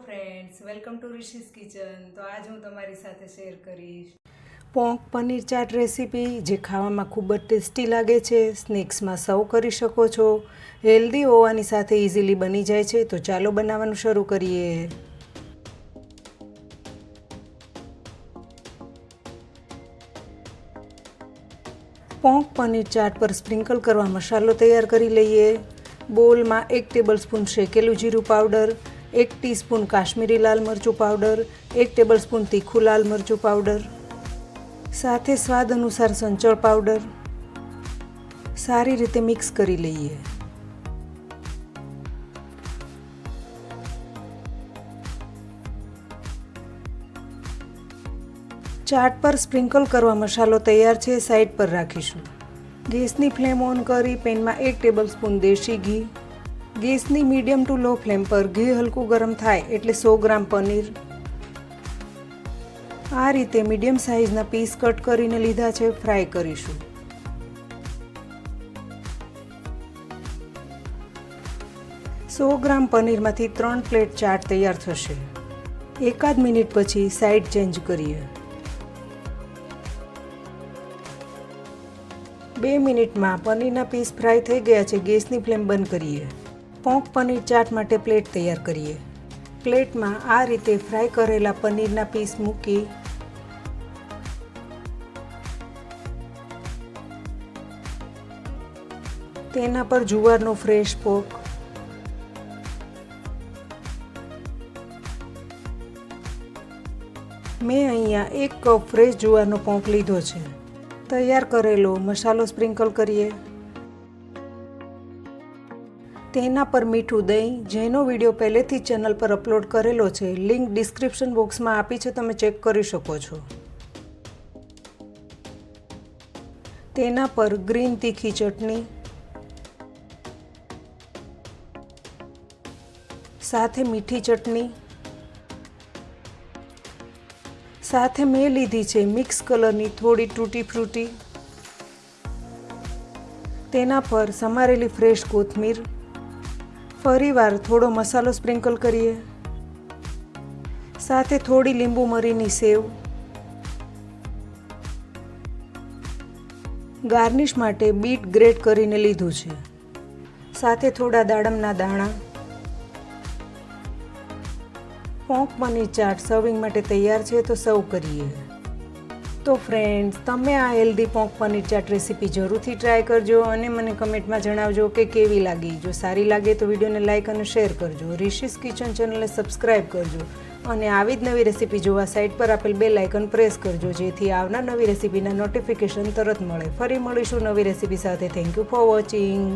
Friends, welcome to Rishi's kitchen. તો આજ હું તમારી સાથે શેર કરીશ પોંક પનીર ચાટ રેસીપી, જે ખાવામાં ખૂબ જ ટેસ્ટી લાગે છે. સ્નેક્સમાં સર્વ કરી શકો છો. હેલ્ધી હોવાની સાથે ઇઝીલી બની જાય છે. તો ચાલો બનાવવાનું શરૂ કરીએ. પોંક પનીર ચાટ પર સ્પ્રિંકલ કરવા મસાલો તૈયાર કરી લઈએ. બોલમાં 1 ટેબલસ્પૂન શેકેલું જીરું પાવડર, 1 ટીસ્પૂન કાશ્મીરી લાલ મરચું પાવડર, 1 ટેબલસ્પૂન તીખું લાલ મરચું પાવડર, સાથે સ્વાદ અનુસાર સંચળ પાવડર. સારી રીતે મિક્સ કરી લઈએ. ચાટ પર સ્પ્રિંકલ કરવા મસાલો તૈયાર છે. સાઈડ પર રાખીશું. ગેસની ફ્લેમ ઓન કરી પેનમાં 1 ટેબલસ્પૂન દેશી ઘી. ગેસની મીડિયમ ટુ લો ફ્લેમ પર ઘી હલકું ગરમ થાય એટલે 100 ગ્રામ પનીર. આ રીતે મીડિયમ સાઇઝના પીસ કટ કરીને લીધા છે. ફ્રાય કરીશું. સો ગ્રામ પનીરમાંથી 3 પ્લેટ ચાટ તૈયાર થશે. એકાદ મિનિટ પછી સાઈડ ચેન્જ કરીએ. 2 મિનિટમાં પનીરના પીસ ફ્રાય થઈ ગયા છે. ગેસની ફ્લેમ બંધ કરીએ. પોંક પનીર ચાટ માટે પ્લેટ તૈયાર કરીએ. પ્લેટમાં આ રીતે ફ્રાય કરેલા પનીરના પીસ મૂકી તેના પર જુવારનો ફ્રેશ પોંક, મેં અહીંયા 1 કપ ફ્રેશ જુવારનો પોંક લીધો છે. તૈયાર કરેલો મસાલો સ્પ્રિંકલ કરીએ. તેના પર મીઠું દહીં, જેનો વિડીયો પહેલેથી ચેનલ પર અપલોડ કરેલો છે. લિંક ડિસ્ક્રિપ્શન બોક્સમાં આપી છે, તમે ચેક કરી શકો છો. તેના પર ગ્રીન તીખી ચટણી, સાથે મીઠી ચટણી, સાથે મેં લીધી છે મિક્સ કલરની થોડી ટૂટી ફ્રૂટી. તેના પર સમારેલી ફ્રેશ કોથમીર. ફરીવાર થોડો મસાલો સ્પ્રિંકલ કરીએ. સાથે થોડી લીંબુ મરીની સેવ. ગાર્નિશ માટે બીટ ગ્રેટ કરીને લીધું છે. સાથે થોડા દાડમના દાણા. પોંક પનીર ચાટ સર્વિંગ માટે તૈયાર છે. તો સર્વ કરીએ. તો ફ્રેન્ડ્સ, તમે આ હેલ્ધી પોંક પનીર ચાટ રેસીપી જરૂરથી ટ્રાય કરજો અને મને કમેન્ટમાં જણાવજો કે કેવી લાગી. જો સારી લાગે તો વિડીયોને લાઇક અને શેર કરજો. રિશીઝ કિચન ચેનલને સબસ્ક્રાઈબ કરજો અને આવી જ નવી રેસીપી જોવા સાઇડ પર આપેલ બેલ આઇકન પ્રેસ કરજો, જેથી આવનાર નવી રેસીપીના નોટિફિકેશન તરત મળે. ફરી મળીશું નવી રેસીપી સાથે. Thank you for watching.